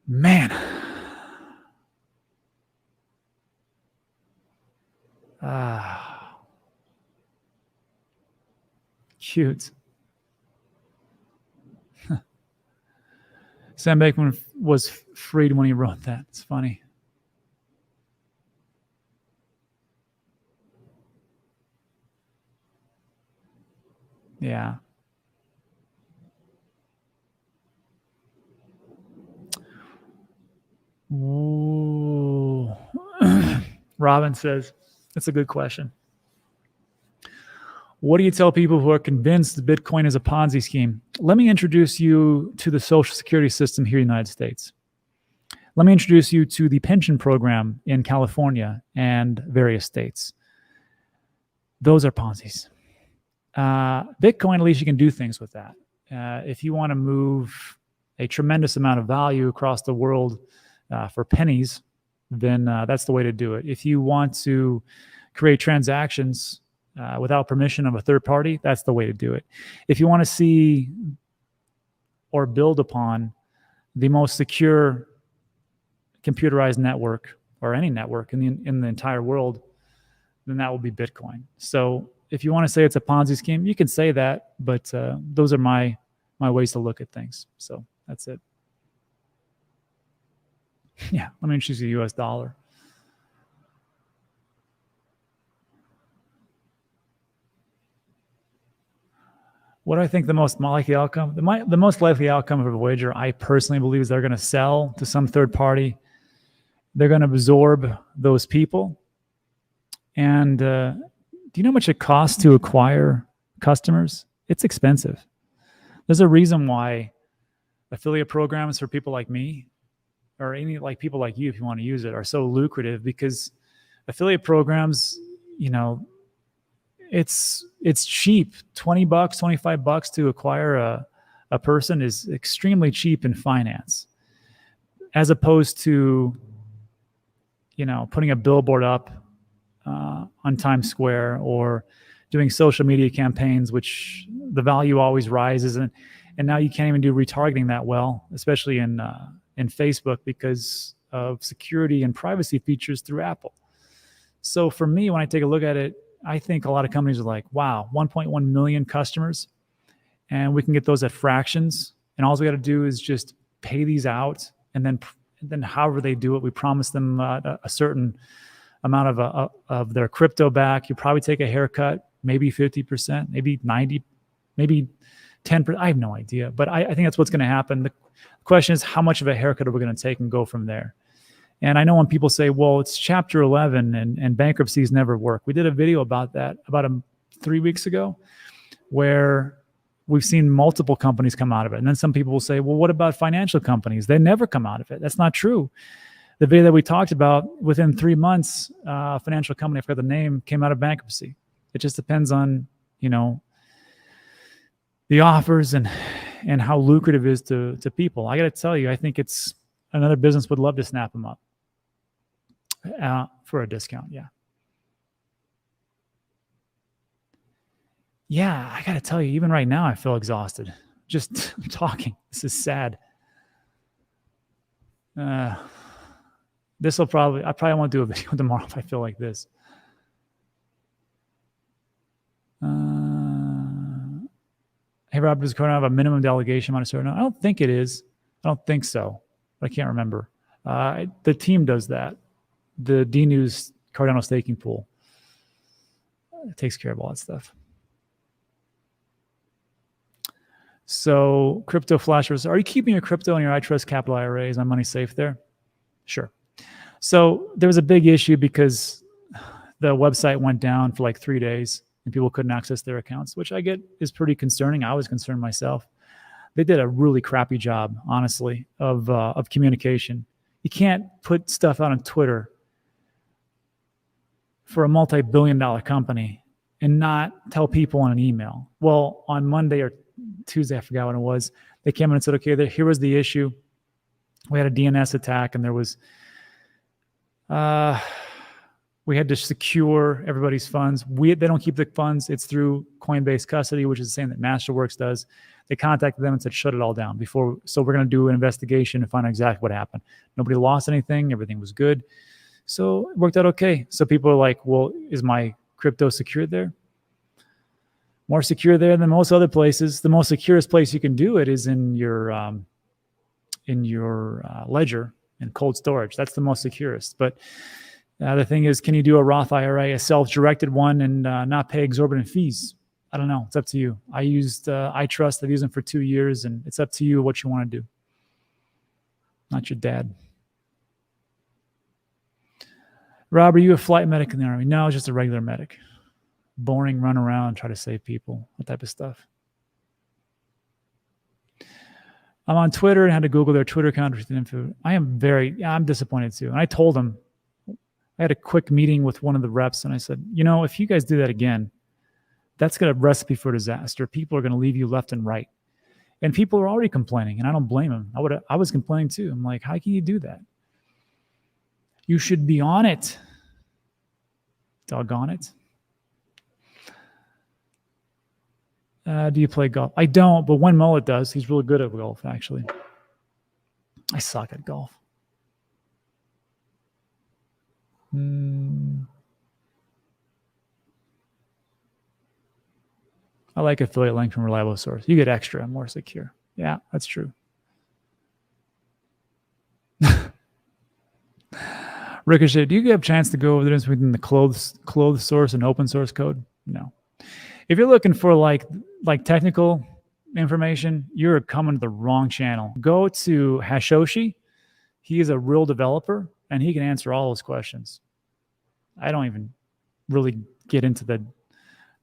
Man. Cute. Sam Bankman was freed when he wrote that. It's funny. Yeah. Ooh. Robin says, that's a good question. What do you tell people who are convinced that Bitcoin is a Ponzi scheme? Let me introduce you to the Social Security system here in the United States. Let me introduce you to the pension program in California and various states. Those are Ponzi's. Bitcoin, at least you can do things with that. If you want to move a tremendous amount of value across the world for pennies, then that's the way to do it. If you want to create transactions without permission of a third party, that's the way to do it. If you want to see or build upon the most secure computerized network or any network in the entire world, then that will be Bitcoin. So if you want to say it's a Ponzi scheme, you can say that, but those are my ways to look at things. So that's it. Yeah, let me choose the US dollar. What do I think the most likely outcome? The most likely outcome of a wager, I personally believe, is they're going to sell to some third party. They're going to absorb those people. And do you know how much it costs to acquire customers? It's expensive. There's a reason why affiliate programs for people like me, or any like people like you, if you want to use it, are so lucrative, because affiliate programs, you know, it's cheap. $20, $25 to acquire a person is extremely cheap in finance, as opposed to, you know, putting a billboard up on Times Square or doing social media campaigns, which the value always rises, and now you can't even do retargeting that well, especially in Facebook, because of security and privacy features through Apple. So for me, when I take a look at it, I think a lot of companies are like, wow, 1.1 million customers, and we can get those at fractions, and all we got to do is just pay these out, and then however they do it, we promise them a certain amount of their crypto back. You probably take a haircut, maybe 50%, maybe 90%, maybe 10%. I have no idea, but I think that's what's going to happen. The question is, how much of a haircut are we going to take and go from there? And I know when people say, well, it's Chapter 11 and bankruptcies never work. We did a video about that about 3 weeks ago, where we've seen multiple companies come out of it. And then some people will say, well, what about financial companies? They never come out of it. That's not true. The video that we talked about, within 3 months, a financial company, I forgot the name, came out of bankruptcy. It just depends on, you know, the offers and how lucrative it is to people. I got to tell you, I think it's another business would love to snap them up for a discount. Yeah, I got to tell you, even right now, I feel exhausted just talking. This is sad. I probably won't do a video tomorrow if I feel like this. Hey, Rob, does Cardano have a minimum delegation on a certain? I don't think it is. I don't think so. I can't remember. The team does that. The DNews Cardano staking pool takes care of all that stuff. So crypto flashers, are you keeping your crypto in your iTrust Capital IRA? Is my money safe there? Sure. So there was a big issue because the website went down for like 3 days and people couldn't access their accounts, which I get is pretty concerning. I was concerned myself. They did a really crappy job, honestly, of communication. You can't put stuff out on Twitter for a multi-billion-dollar company and not tell people on an email. Well, on Monday or Tuesday, I forgot when it was, they came in and said, okay, here was the issue. We had a DNS attack, and there was, We had to secure everybody's funds. They don't keep the funds. It's through Coinbase custody, which is the same that Masterworks does. They contacted them and said, shut it all down so we're going to do an investigation and find out exactly what happened. Nobody lost anything. Everything was good. So it worked out okay. So people are like, well, is my crypto secured there? More secure there than most other places. The most securest place you can do it is in your ledger in cold storage. That's the most securest. But the thing is, can you do a Roth IRA, a self-directed one, and not pay exorbitant fees? I don't know. It's up to you. I used iTrust. I've used them for 2 years, and it's up to you what you want to do. Not your dad. Rob, are you a flight medic in the Army? No, just a regular medic. Boring, run around, try to save people, that type of stuff. I'm on Twitter and had to Google their Twitter account. I'm disappointed too. And I told them, I had a quick meeting with one of the reps and I said, if you guys do that again, that's going to recipe for disaster. People are going to leave you left and right. And people are already complaining, and I don't blame them. I was complaining too. I'm like, how can you do that? You should be on it. Doggone it. Do you play golf? I don't, but when Mullet does, he's really good at golf, actually. I suck at golf. I like affiliate link from reliable source. You get extra, more secure. Yeah, that's true. Ricochet, do you have a chance to go over the difference between the closed source and open source code? No. If you're looking for like technical information, you're coming to the wrong channel. Go to Hashoshi. He is a real developer, and he can answer all those questions. I don't even really get into the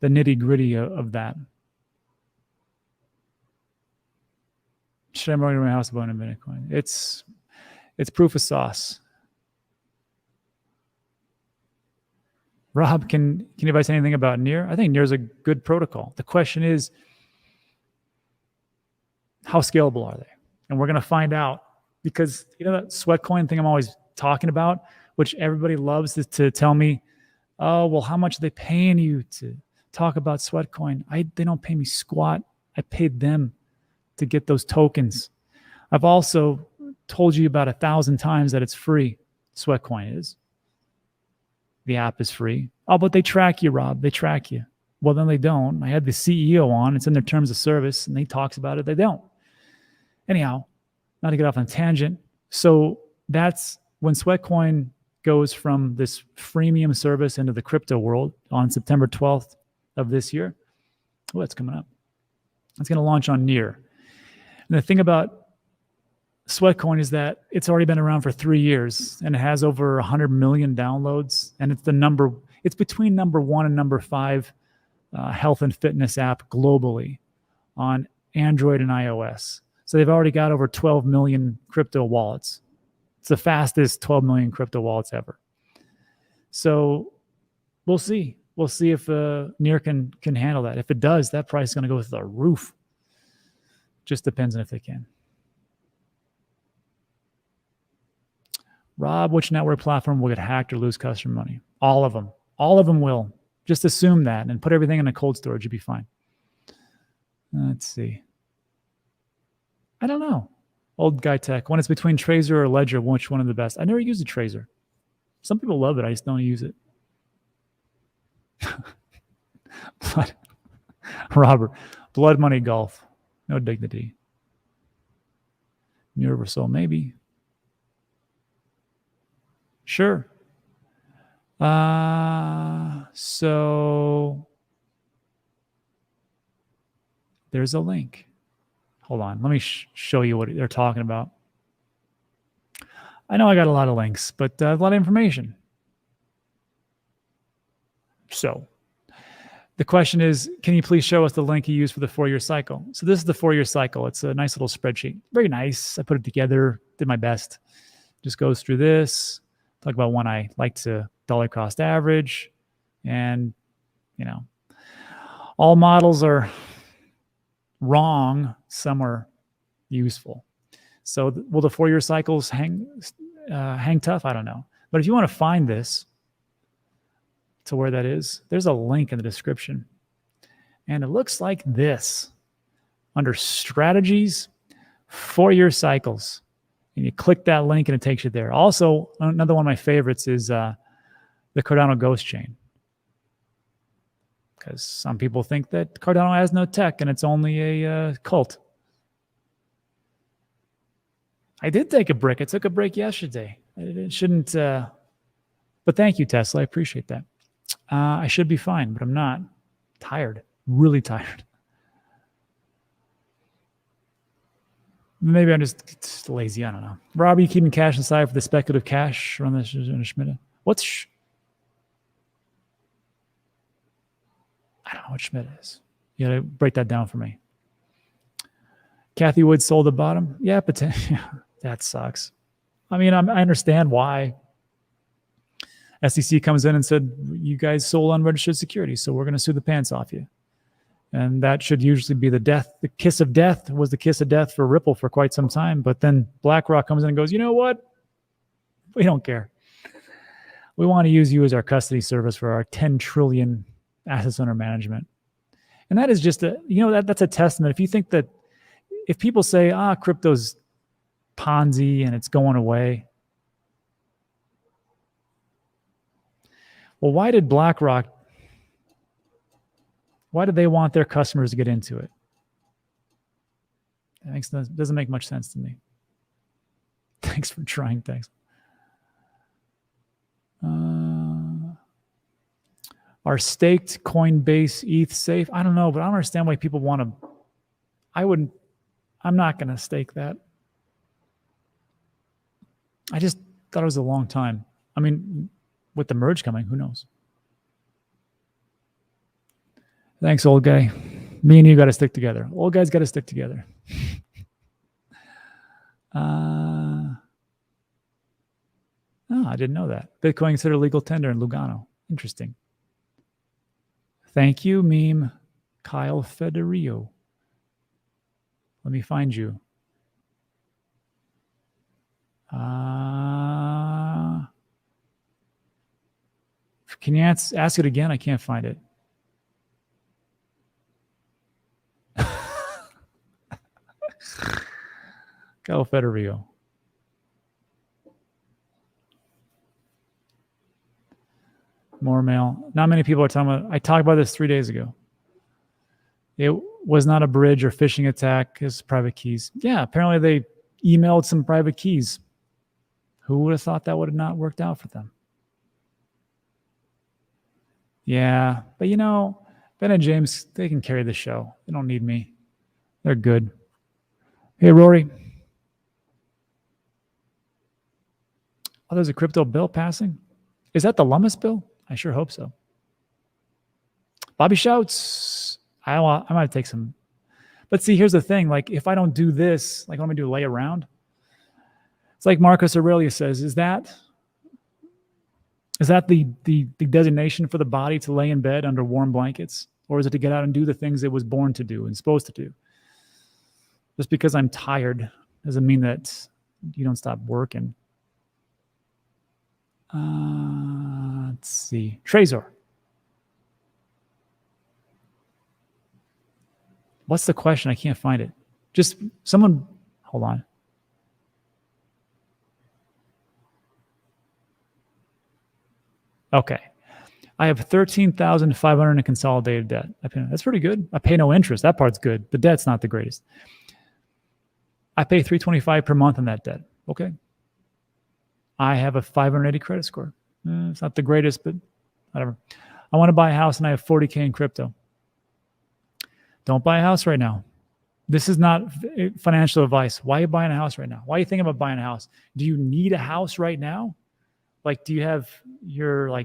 nitty-gritty of that. Should I mortgage my house about a Bitcoin? It's proof of sauce. Rob, can you advise anything about Near? I think Near is a good protocol. The question is, how scalable are they? And we're going to find out, because that sweat coin thing I'm always talking about, which everybody loves to tell me, oh, well, how much are they paying you to talk about sweat coin? They don't pay me squat. I paid them to get those tokens. I've also told you about 1,000 times that it's free. Sweat coin is. The app is free. Oh, but they track you, Rob. They track you. Well, then they don't. I had the CEO on. It's in their terms of service, and he talks about it. They don't. Anyhow, not to get off on a tangent. So that's when Sweatcoin goes from this freemium service into the crypto world on September 12th of this year. Oh, that's coming up. It's going to launch on Near. And the thing about Sweatcoin is that it's already been around for 3 years, and it has over 100 million downloads. And it's between number 1 and number 5 health and fitness app globally on Android and iOS. So they've already got over 12 million crypto wallets. It's the fastest 12 million crypto wallets ever. So we'll see. We'll see if Near can handle that. If it does, that price is going to go through the roof. Just depends on if they can. Rob, which network platform will get hacked or lose customer money? All of them. All of them will. Just assume that and put everything in a cold storage. You'll be fine. Let's see. I don't know. Old guy tech. When it's between Trezor or Ledger, which one is the best? I never use a Trezor. Some people love it. I just don't use it. Robert, blood money golf. No dignity. Universal, maybe. Sure. So there's a link. Hold on. Let me show you what they're talking about. I know I got a lot of links, but a lot of information. So the question is, can you please show us the link you used for the 4-year cycle? So this is the 4-year cycle. It's a nice little spreadsheet. Very nice. I put it together, did my best. Just goes through this. Talk about when I like to dollar cost average. And, all models are wrong. Some are useful. So will the 4-year cycles hang tough? I don't know. But if you want to find this, to where that is, there's a link in the description. And it looks like this under strategies, 4-year cycles. And you click that link and it takes you there. Also, another one of my favorites is the Cardano Ghost Chain. Because some people think that Cardano has no tech and it's only a cult. I did take a break. I took a break yesterday. It shouldn't, but thank you, Tesla. I appreciate that. I should be fine, but I'm not. Tired, really tired. Maybe I'm just lazy. I don't know. Rob, are you keeping cash inside for the speculative cash on this Schmidt? What's I don't know what Schmidt is. You gotta break that down for me. Kathy Wood sold the bottom. Yeah, but that sucks. I mean, I understand why. SEC comes in and said, you guys sold unregistered securities, so we're going to sue the pants off you. And that should usually be the death. The kiss of death was the kiss of death for Ripple for quite some time. But then BlackRock comes in and goes, you know what? We don't care. We want to use you as our custody service for our 10 trillion assets under management. And that is just that's a testament. If you think that, if people say, crypto's Ponzi and it's going away. Well, why did BlackRock, why did they want their customers to get into it? That doesn't make much sense to me. Thanks for trying. Thanks. Are staked Coinbase ETH safe? I don't know, but I don't understand why people want to. I'm not going to stake that. I just thought it was a long time. I mean, with the merge coming, who knows? Thanks, old guy. Me and you got to stick together. Old guys got to stick together. I didn't know that. Bitcoin considered legal tender in Lugano. Interesting. Thank you, meme Kyle Federio. Let me find you. Can you ask it again? I can't find it. Kyle Federio. More mail. Not many people are talking about. I talked about this 3 days ago. It was not a bridge or phishing attack. It's private keys. Yeah, apparently they emailed some private keys. Who would have thought that would have not worked out for them? Yeah, but Ben and James, they can carry the show. They don't need me. They're good. Hey, Rory. Oh, there's a crypto bill passing. Is that the Lummis bill? I sure hope so. Bobby shouts. I might take some. But see, here's the thing. Like, if I don't do this, like, what am I do? Lay around? It's like Marcus Aurelius says. Is that the designation for the body to lay in bed under warm blankets? Or is it to get out and do the things it was born to do and supposed to do? Just because I'm tired doesn't mean that you don't stop working. Let's see. Trezor. What's the question? I can't find it. Just someone, hold on. Okay. I have $13,500 in consolidated debt. That's pretty good. I pay no interest. That part's good. The debt's not the greatest. I pay $325 per month on that debt. Okay. I have a 580 credit score. It's not the greatest, but whatever. I want to buy a house and I have 40K in crypto. Don't buy a house right now. This is not financial advice. Why are you buying a house right now? Why are you thinking about buying a house? Do you need a house right now? Like, do you have your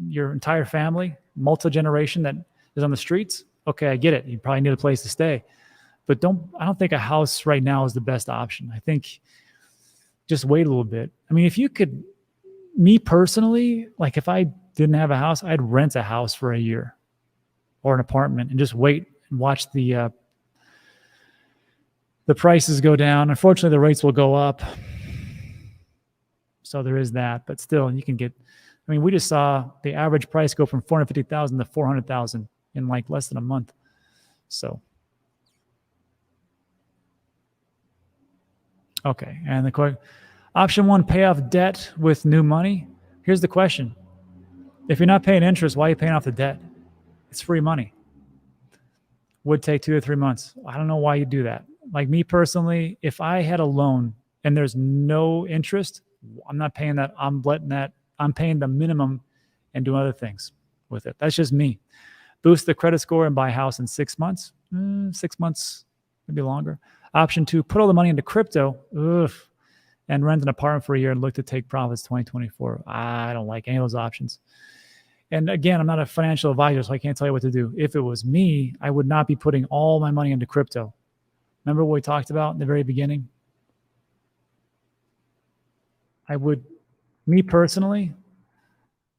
entire family, multi-generation that is on the streets? Okay, I get it. You probably need a place to stay. But I don't think a house right now is the best option. I think just wait a little bit. I mean, if you could, me personally, like if I didn't have a house, I'd rent a house for a year or an apartment and just wait and watch the prices go down. Unfortunately, the rates will go up. So there is that, but still you can get I mean, we just saw the average price go from 450,000 to 400,000 in like less than a month. So, okay. And the option 1, pay off debt with new money. Here's the question. If you're not paying interest, why are you paying off the debt? It's free money. Would take 2 to 3 months. I don't know why you do that. Like me personally, if I had a loan and there's no interest, I'm not paying that. I'm paying the minimum and doing other things with it. That's just me. Boost the credit score and buy a house in 6 months. 6 months, maybe longer. Option 2, put all the money into crypto and rent an apartment for a year and look to take profits 2024. I don't like any of those options. And again, I'm not a financial advisor, so I can't tell you what to do. If it was me, I would not be putting all my money into crypto. Remember what we talked about in the very beginning? I would, me personally,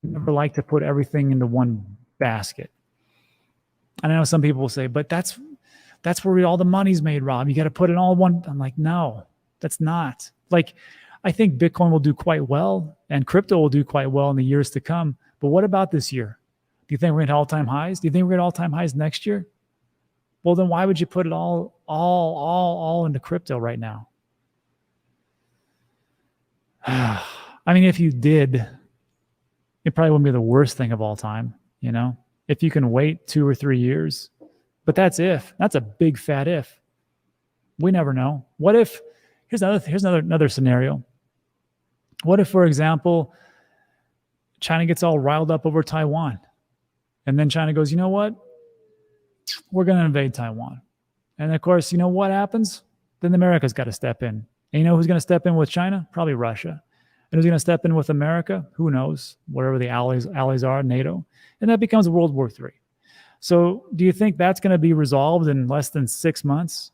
never like to put everything into one basket. And I know some people will say, but that's where all the money's made, Rob. You got to put it all in one. I'm like, no, that's not. Like, I think Bitcoin will do quite well and crypto will do quite well in the years to come. But what about this year? Do you think we're at all-time highs? Do you think we're at all-time highs next year? Well, then why would you put it all into crypto right now? I mean, if you did, it probably wouldn't be the worst thing of all time, you know? If you can wait 2 or 3 years. But that's a big fat if. We never know. What if, here's another scenario. What if, for example, China gets all riled up over Taiwan. And then China goes, you know what? We're going to invade Taiwan. And of course, you know what happens? Then America's got to step in. And you know who's going to step in with China? Probably Russia. And who's going to step in with America? Who knows? Whatever the allies are, NATO. And that becomes World War III. So do you think that's going to be resolved in less than 6 months,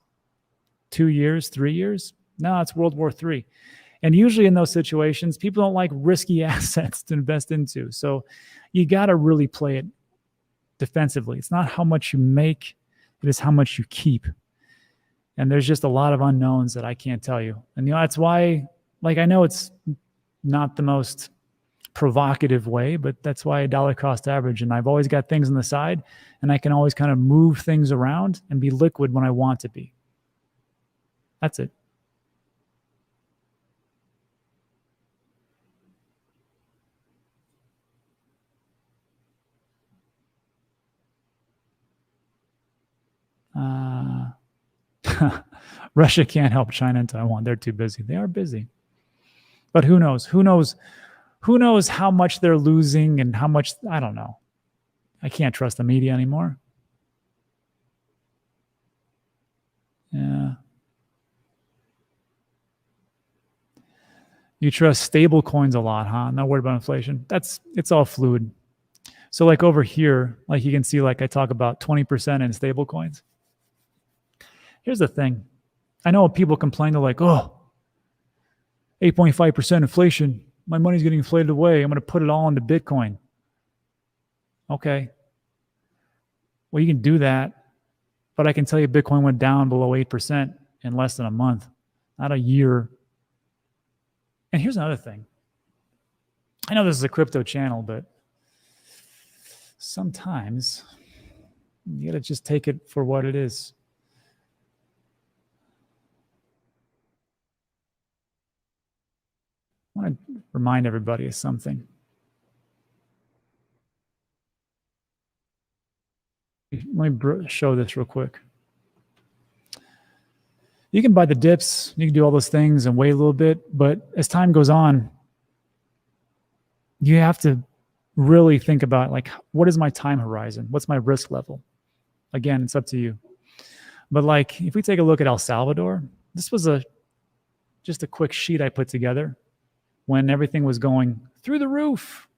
2 years, 3 years? No, it's World War III. And usually in those situations, people don't like risky assets to invest into. So you got to really play it defensively. It's not how much you make, it is how much you keep. And there's just a lot of unknowns that I can't tell you. And that's why, like, I know it's not the most provocative way, but that's why I dollar cost average. And I've always got things on the side and I can always kind of move things around and be liquid when I want to be. That's it. Russia can't help China and Taiwan. They're too busy. They are busy. But who knows? Who knows how much they're losing and how much, I don't know. I can't trust the media anymore. Yeah. You trust stable coins a lot, huh? Not worried about inflation. It's all fluid. So like over here, like you can see, like I talk about 20% in stable coins. Here's the thing. I know people complain, they're like, oh, 8.5% inflation. My money's getting inflated away. I'm going to put it all into Bitcoin. Okay. Well, you can do that. But I can tell you Bitcoin went down below 8% in less than a month, not a year. And here's another thing. I know this is a crypto channel, but sometimes you got to just take it for what it is. I want to remind everybody of something. Let me show this real quick. You can buy the dips, you can do all those things and wait a little bit, but as time goes on, you have to really think about, like, what is my time horizon? What's my risk level? Again, it's up to you. But like, if we take a look at El Salvador, this was just a quick sheet I put together when everything was going through the roof.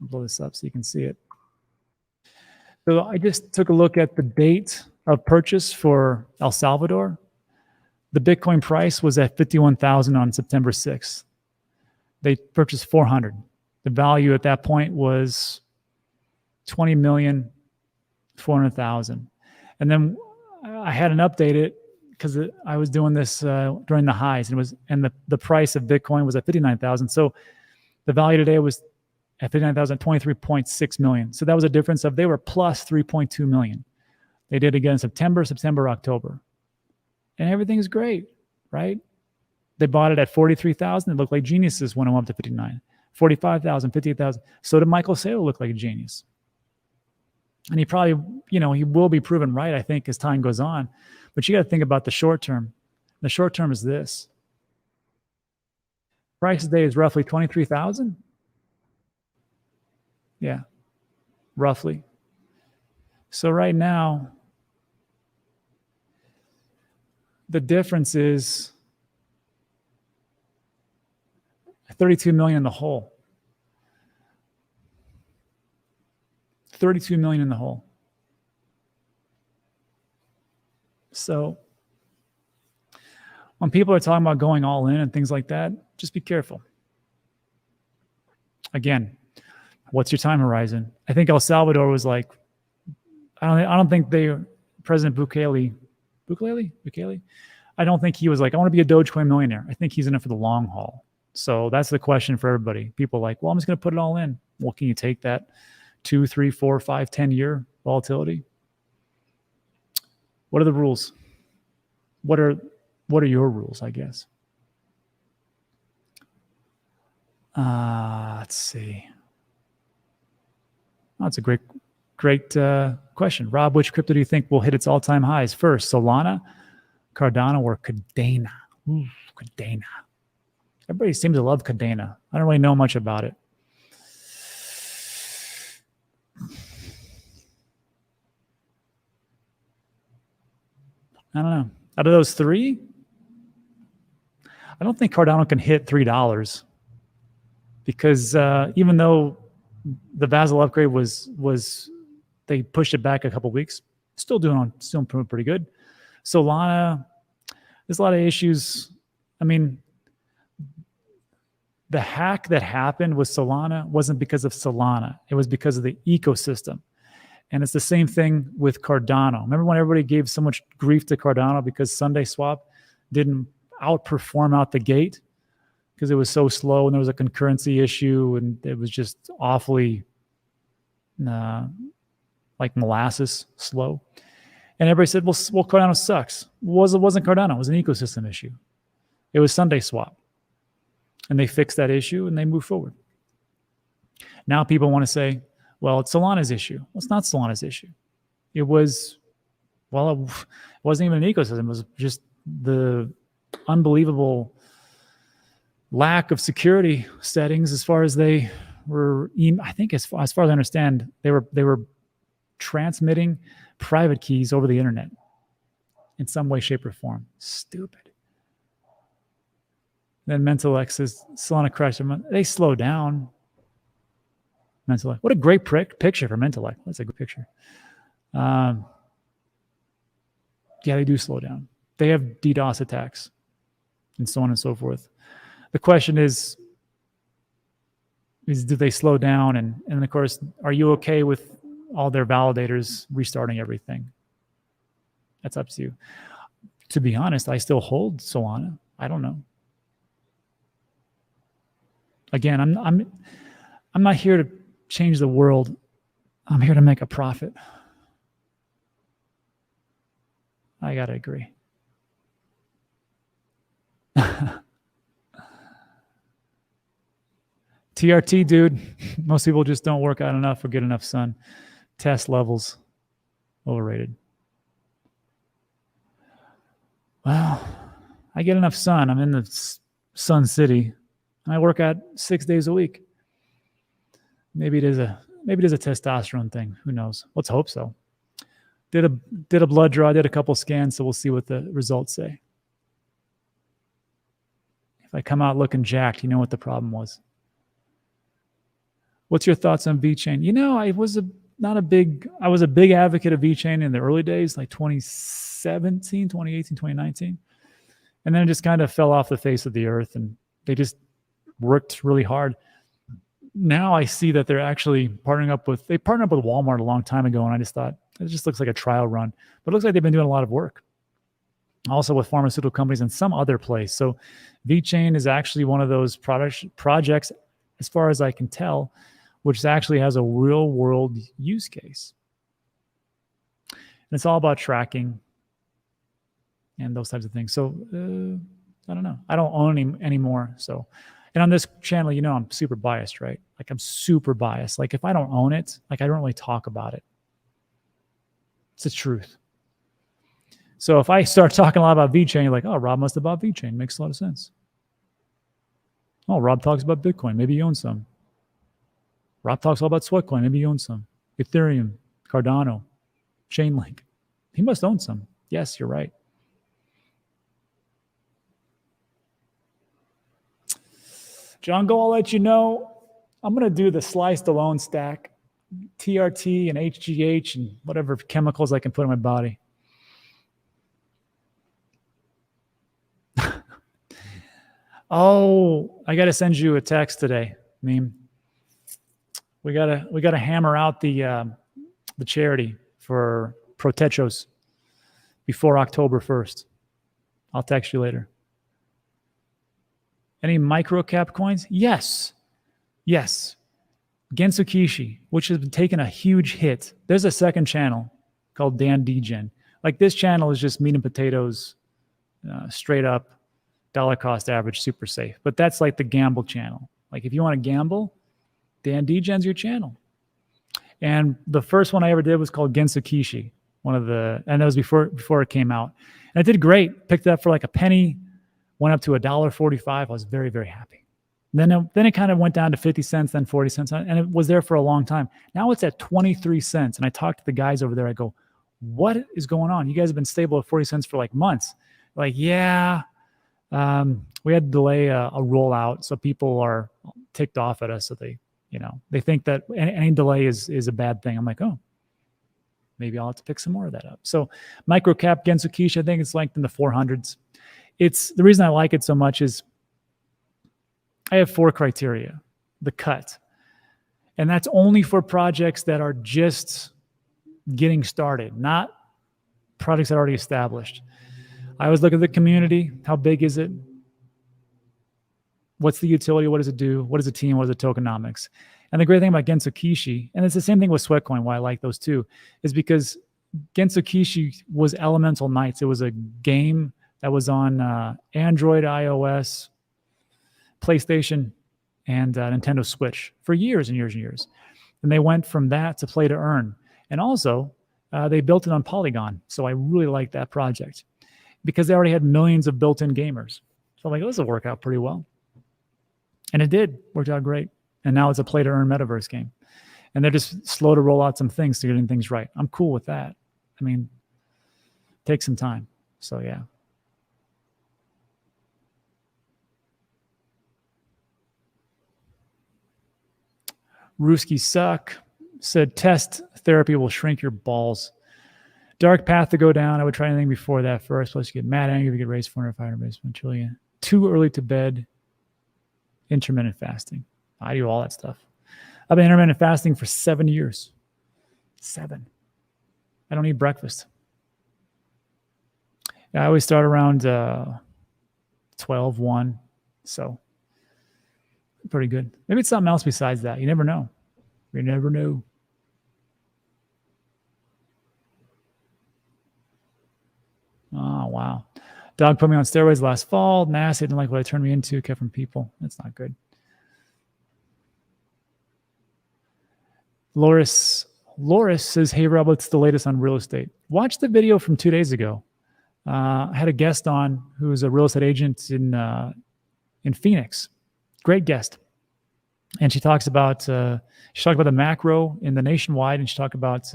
I'll blow this up so you can see it. So I just took a look at the date of purchase for El Salvador. The Bitcoin price was at 51,000 on September 6th. They purchased 400. The value at that point was 20,400,000. And then I had an update it because I was doing this during the highs, and the price of Bitcoin was at 59,000. So the value today was At 59,000, 23.6 million. So that was a difference of, they were plus 3.2 million. They did again September, October. And everything is great, right? They bought it at 43,000. It looked like geniuses when it went up to 59. 45,000, 58,000. So did Michael Saylor look like a genius. And he probably, he will be proven right, I think, as time goes on. But you got to think about the short term. The short term is this. Price today is roughly 23,000. Yeah, roughly. So right now, the difference is 32 million in the hole. 32 million in the hole. So when people are talking about going all in and things like that, just be careful. Again, what's your time horizon? I think El Salvador was like, I don't think President Bukele, I don't think he was like, I want to be a Dogecoin millionaire. I think he's in it for the long haul. So that's the question for everybody. People are like, well, I'm just going to put it all in. Well, can you take that 2, 3, 4, 5, 10-year volatility? What are the rules? What are your rules, I guess? Let's see. Oh, that's a great question. Rob, which crypto do you think will hit its all-time highs first? Solana, Cardano, or Cadena? Ooh, Cadena. Everybody seems to love Cadena. I don't really know much about it. I don't know. Out of those three, I don't think Cardano can hit $3 because even though the Basel upgrade was they pushed it back a couple weeks, still pretty good. Solana, there's a lot of issues. I mean, the hack that happened with Solana wasn't because of Solana. It was because of the ecosystem. And it's the same thing with Cardano. Remember when everybody gave so much grief to Cardano because Sunday Swap didn't outperform out the gate because it was so slow and there was a concurrency issue and it was just awfully like molasses slow. And everybody said, well, Cardano sucks. It wasn't Cardano. It was an ecosystem issue. It was Sunday Swap. And they fixed that issue and they moved forward. Now people want to say, well, it's Solana's issue. Well, it's not Solana's issue. It wasn't even an ecosystem. It was just the unbelievable lack of security settings as far as they were, I think as far as I understand, they were transmitting private keys over the internet in some way, shape, or form. Stupid. Then Mentelex says Solana crashed. They slow down. Mentelex. What a great picture for Mentelex. That's a good picture. Yeah, they do slow down. They have DDoS attacks and so on and so forth. The question is do they slow down? And of course, are you okay with all their validators restarting everything? That's up to you. To be honest, I still hold Solana. I don't know. Again, I'm not here to change the world. I'm here to make a profit. I gotta agree. TRT, dude. Most people just don't work out enough or get enough sun. Test levels, overrated. Well, I get enough sun. I'm in the Sun City. I work out 6 days a week. Maybe it is a testosterone thing. Who knows? Let's hope so. Did a blood draw, did a couple scans, so we'll see what the results say. If I come out looking jacked, you know what the problem was. What's your thoughts on VeChain? I was a big advocate of VeChain in the early days, like 2017, 2018, 2019. And then it just kind of fell off the face of the earth and they just worked really hard. Now I see that they're actually partnering up with Walmart a long time ago. And I just thought it just looks like a trial run, but it looks like they've been doing a lot of work also with pharmaceutical companies and some other place. So VeChain is actually one of those projects, as far as I can tell, which actually has a real world use case. And it's all about tracking and those types of things. So I don't know. I don't own any anymore. So, and on this channel, you know, I'm super biased, right? Like I'm super biased. Like if I don't own it, like I don't really talk about it. It's the truth. So if I start talking a lot about VeChain, you're like, oh, Rob must have bought VeChain. Makes a lot of sense. Oh, Rob talks about Bitcoin. Maybe you own some. Rob talks all about Sweatcoin. Maybe you own some. Ethereum, Cardano, Chainlink. He must own some. Yes, you're right. John Go, I'll let you know. I'm going to do the sliced alone stack, TRT and HGH and whatever chemicals I can put in my body. Oh, I got to send you a text today, Meme. We gotta hammer out the charity for Protechos before October 1st. I'll text you later. Any micro cap coins? Yes. Gensukishi, which has been taking a huge hit. There's a second channel called Dan Degen. Like this channel is just meat and potatoes, straight up dollar cost average, super safe. But that's like the gamble channel. Like if you want to gamble, Dan Degen's your channel. And the first one I ever did was called Gensukishi, and that was before it came out. And I did great. Picked it up for like a penny, went up to $1.45. I was very, very happy. Then it kind of went down to 50 cents, then 40 cents, and it was there for a long time. Now it's at 23 cents. And I talked to the guys over there. I go, what is going on? You guys have been stable at 40 cents for like months. Like, yeah, we had to delay a rollout. So people are ticked off at us. So they think that any delay is a bad thing. I'm like, oh, maybe I'll have to pick some more of that up. So microcap Gensukishi, I think it's like in the 400s. It's the reason I like it so much is I have 4 criteria. The cut. And that's only for projects that are just getting started, not projects that are already established. I always look at the community. How big is it? What's the utility? What does it do? What is the team? What is the tokenomics? And the great thing about Gensukishi, and it's the same thing with Sweatcoin, why I like those too, is because Gensukishi was Elemental Knights. It was a game that was on Android, iOS, PlayStation, and Nintendo Switch for years and years and years. And they went from that to play to earn. And also, they built it on Polygon. So I really like that project because they already had millions of built-in gamers. So I'm like, this will work out pretty well. And it did. Worked out great. And now it's a play-to-earn metaverse game. And they're just slow to roll out some things to getting things right. I'm cool with that. I mean, take some time. So, yeah. Ruski Suck said, test therapy will shrink your balls. Dark path to go down. I would try anything before that first. Plus, you get mad angry if you get raised 400, 500 basement trillion. Too early to bed. Intermittent fasting. I do all that stuff. I've been intermittent fasting for 7 years. 7. I don't eat breakfast. I always start around 12, 1. So, pretty good. Maybe it's something else besides that. You never know. You never know. Oh, wow. Dog put me on steroids last fall. Nasty. Didn't like what I turned me into. Kept from people. That's not good. Loris says, hey, Rob, what's the latest on real estate? Watch the video from 2 days ago. I had a guest on who's a real estate agent in Phoenix. Great guest. And she talked about the macro in the nationwide, and she talked about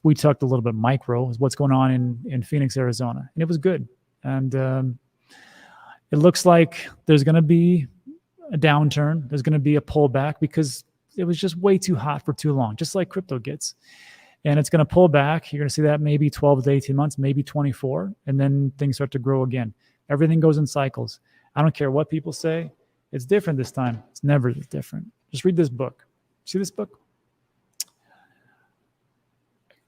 we talked a little bit micro, what's going on in Phoenix, Arizona, and it was good. And it looks like there's going to be a downturn. There's going to be a pullback because it was just way too hot for too long, just like crypto gets. And it's going to pull back. You're going to see that maybe 12 to 18 months, maybe 24, and then things start to grow again. Everything goes in cycles. I don't care what people say. It's different this time. It's never different. Just read this book. See this book?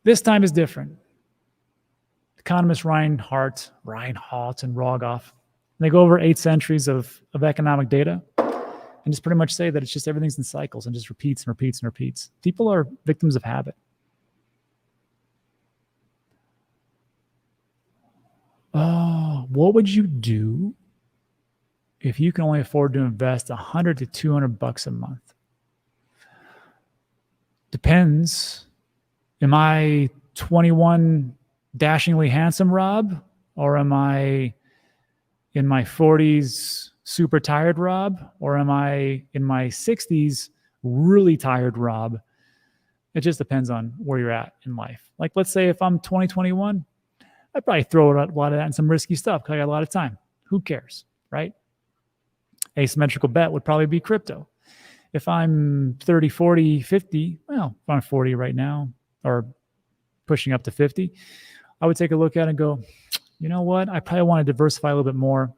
This time is different. Economists Reinhardt and Rogoff, they go over 8 centuries of economic data, and just pretty much say that it's just everything's in cycles and just repeats and repeats and repeats. People are victims of habit. What would you do if you can only afford to invest $100 to $200 a month? Depends. Am I 21 dashingly handsome Rob, or am I in my 40s super tired Rob, or am I in my 60s really tired Rob? It just depends on where you're at in life. Like, let's say if I'm 2021, I'd probably throw a lot of that in some risky stuff because I got a lot of time. Who cares, right? Asymmetrical bet would probably be crypto. If I'm 30, 40, 50, well, if I'm 40 right now or pushing up to 50, I would take a look at it and go, you know what? I probably want to diversify a little bit more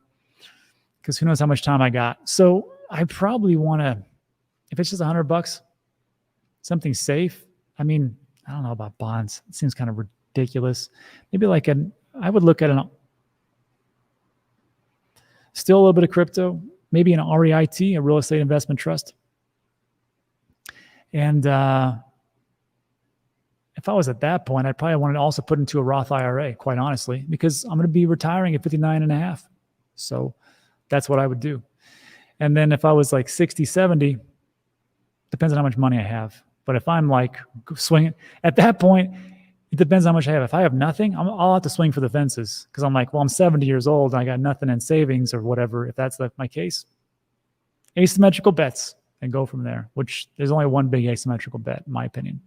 because who knows how much time I got. So I probably want to, if it's just $100, something safe. I mean, I don't know about bonds. It seems kind of ridiculous. Maybe like I would look at still a little bit of crypto, maybe an REIT, a real estate investment trust. And if I was at that point, I'd probably want to also put into a Roth IRA, quite honestly, because I'm going to be retiring at 59 and a half. So that's what I would do. And then if I was like 60, 70, depends on how much money I have. But if I'm like swinging, at that point, it depends how much I have. If I have nothing, I'll have to swing for the fences because I'm like, well, I'm 70 years old and I got nothing in savings or whatever. If that's my case, asymmetrical bets and go from there, which there's only one big asymmetrical bet, in my opinion.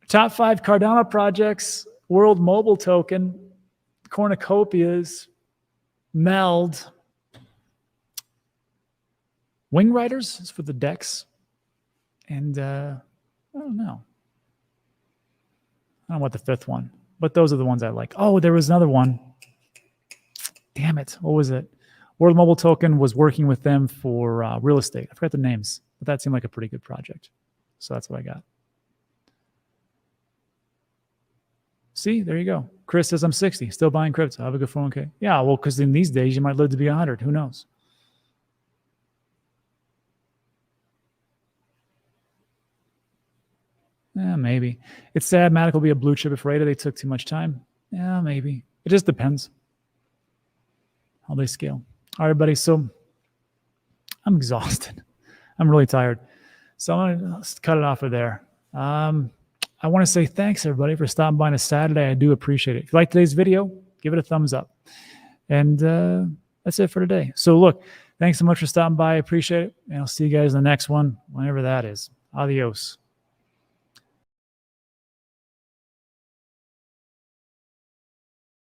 Top 5 Cardano projects: World Mobile Token, Cornucopias, Meld, Wing Riders is for the decks. And I don't know. I don't know what the fifth one, but those are the ones I like. Oh, there was another one. Damn it. What was it? World Mobile Token was working with them for real estate. I forgot the names, but that seemed like a pretty good project. So that's what I got. See, there you go. Chris says, I'm 60, still buying crypto. I have a good 401k. Yeah, well, because in these days, you might live to be 100. Who knows? Yeah, maybe. It's sad Matic will be a blue chip if Rada. They took too much time. Yeah, maybe. It just depends how they scale. All right, buddy. So I'm exhausted. I'm really tired. So I'm going to cut it off of there. I want to say thanks, everybody, for stopping by on a Saturday. I do appreciate it. If you like today's video, give it a thumbs up. And that's it for today. So look, thanks so much for stopping by. I appreciate it. And I'll see you guys in the next one, whenever that is. Adios.